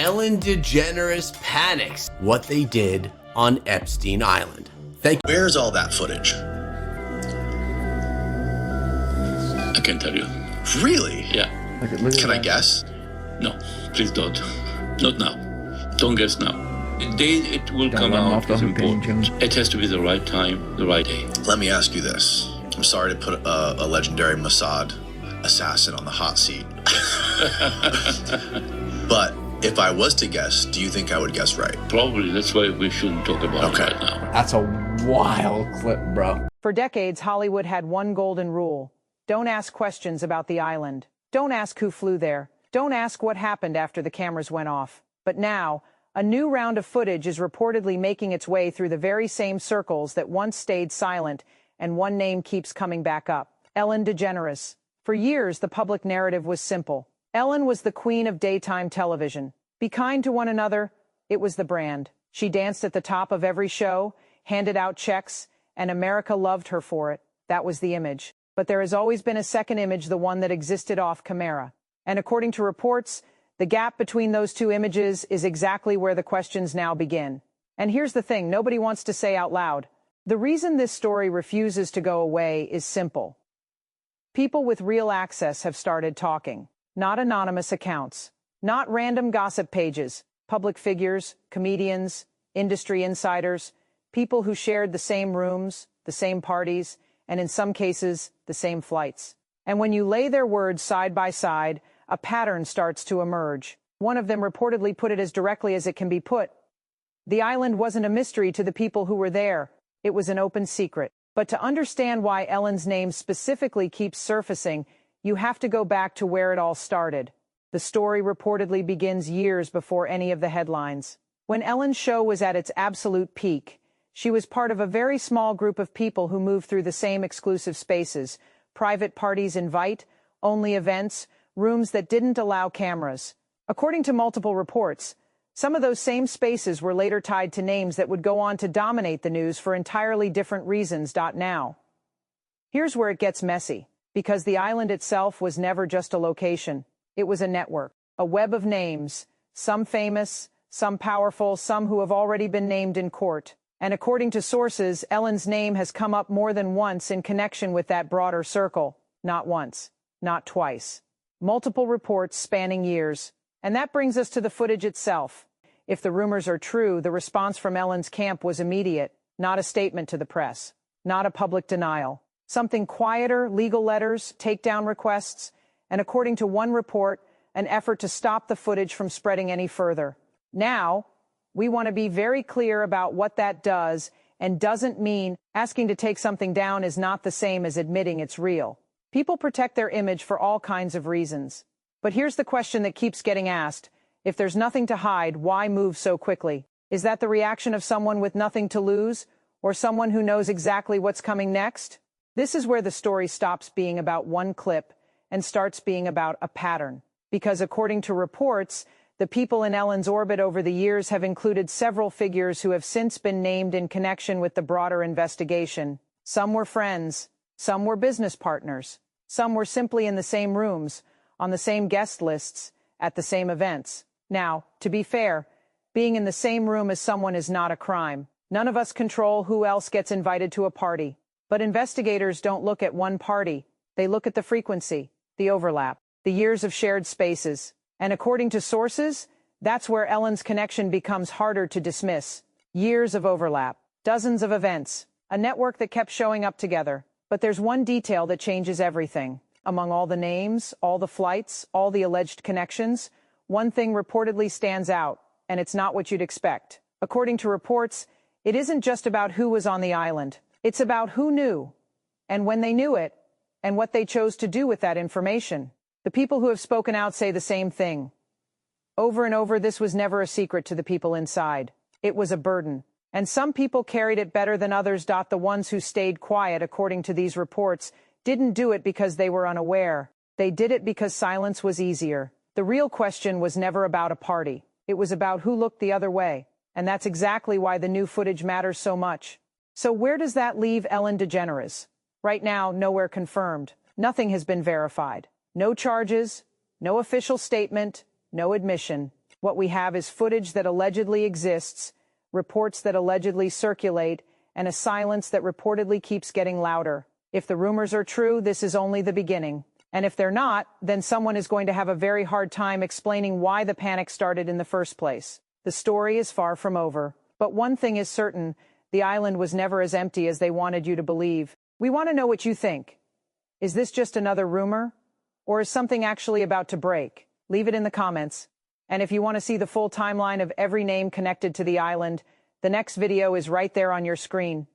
Ellen DeGeneres panics what they did on Epstein Island. Where's all that footage? I can tell you. Really? Yeah. Can I guess? No, please don't. Not now. Don't guess now. The day it will come out is important. It has to be the right time, the right day. Let me ask you this. I'm sorry to put a legendary Mossad assassin on the hot seat. But if I was to guess, do you think I would guess right? Probably. That's why we shouldn't talk about it right now. That's a wild clip, bro. For decades, Hollywood had one golden rule. Don't ask questions about the island. Don't ask who flew there. Don't ask what happened after the cameras went off. But now, a new round of footage is reportedly making its way through the very same circles that once stayed silent, and one name keeps coming back up: Ellen DeGeneres. For years, the public narrative was simple. Ellen was the queen of daytime television. Be kind to one another. It was the brand. She danced at the top of every show, handed out checks, and America loved her for it. That was the image. But there has always been a second image, the one that existed off camera. And according to reports, the gap between those two images is exactly where the questions now begin. And here's the thing nobody wants to say out loud. The reason this story refuses to go away is simple. People with real access have started talking. Not anonymous accounts. Not random gossip pages. Public figures, comedians, industry insiders, people who shared the same rooms, the same parties, and in some cases, the same flights. And when you lay their words side by side, a pattern starts to emerge. One of them reportedly put it as directly as it can be put. The island wasn't a mystery to the people who were there. It was an open secret. But to understand why Ellen's name specifically keeps surfacing, you have to go back to where it all started. The story reportedly begins years before any of the headlines. When Ellen's show was at its absolute peak, she was part of a very small group of people who moved through the same exclusive spaces: private parties invite-only events, rooms that didn't allow cameras. According to multiple reports, some of those same spaces were later tied to names that would go on to dominate the news for entirely different reasons. Now, here's where it gets messy, because the island itself was never just a location. It was a network, a web of names, some famous, some powerful, some who have already been named in court. And according to sources, Ellen's name has come up more than once in connection with that broader circle. Not once, not twice. Multiple reports spanning years. And that brings us to the footage itself. If the rumors are true, the response from Ellen's camp was immediate. Not a statement to the press. Not a public denial. Something quieter: legal letters, takedown requests, and according to one report, an effort to stop the footage from spreading any further. Now, we want to be very clear about what that does and doesn't mean. Asking to take something down is not the same as admitting it's real. People protect their image for all kinds of reasons. But here's the question that keeps getting asked. If there's nothing to hide, why move so quickly? Is that the reaction of someone with nothing to lose, or someone who knows exactly what's coming next? This is where the story stops being about one clip and starts being about a pattern. Because according to reports, the people in Ellen's orbit over the years have included several figures who have since been named in connection with the broader investigation. Some were friends, some were business partners, some were simply in the same rooms, on the same guest lists, at the same events. Now, to be fair, being in the same room as someone is not a crime. None of us control who else gets invited to a party. But investigators don't look at one party. They look at the frequency, the overlap, the years of shared spaces. And according to sources, that's where Ellen's connection becomes harder to dismiss. Years of overlap, dozens of events, a network that kept showing up together. But there's one detail that changes everything. Among all the names, all the flights, all the alleged connections, one thing reportedly stands out, and it's not what you'd expect. According to reports, it isn't just about who was on the island. It's about who knew, and when they knew it, and what they chose to do with that information. The people who have spoken out say the same thing. Over and over, this was never a secret to the people inside. It was a burden. And some people carried it better than others. The ones who stayed quiet, according to these reports, didn't do it because they were unaware. They did it because silence was easier. The real question was never about a party. It was about who looked the other way. And that's exactly why the new footage matters so much. So where does that leave Ellen DeGeneres? Right now, nowhere confirmed. Nothing has been verified. No charges, no official statement, no admission. What we have is footage that allegedly exists, reports that allegedly circulate, and a silence that reportedly keeps getting louder. If the rumors are true, this is only the beginning. And if they're not, then someone is going to have a very hard time explaining why the panic started in the first place. The story is far from over. But one thing is certain, the island was never as empty as they wanted you to believe. We want to know what you think. Is this just another rumor? Or is something actually about to break? Leave it in the comments. And if you want to see the full timeline of every name connected to the island, the next video is right there on your screen.